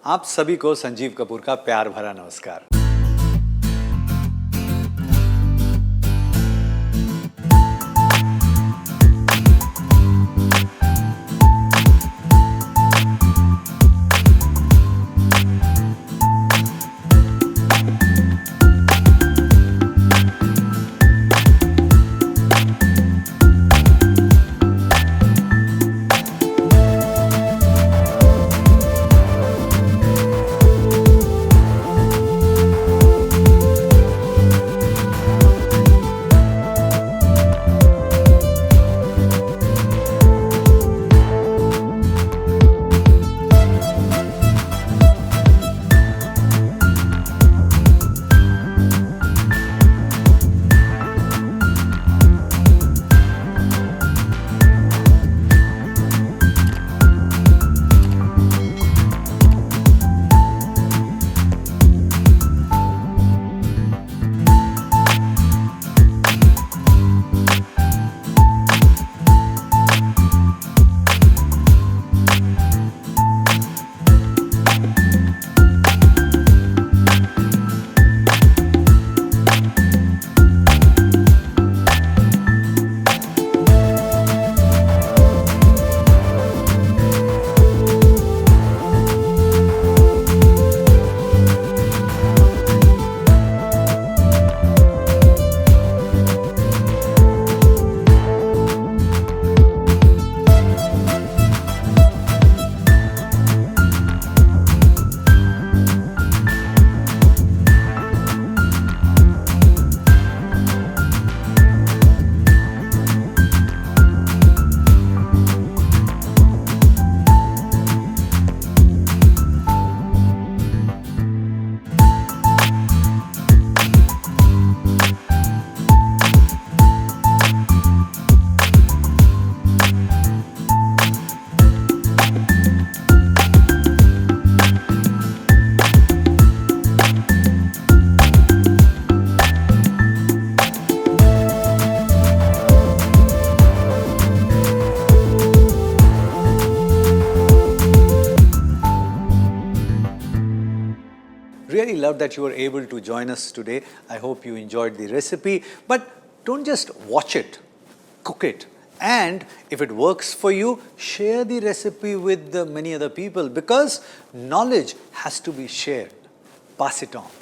आप सभी को संजीव कपूर का प्यार भरा नमस्कार। Really love that you were able to join us today. I hope you enjoyed the recipe. But don't just watch it, cook it. And if it works for you, share the recipe with many other people because knowledge has to be shared. Pass it on.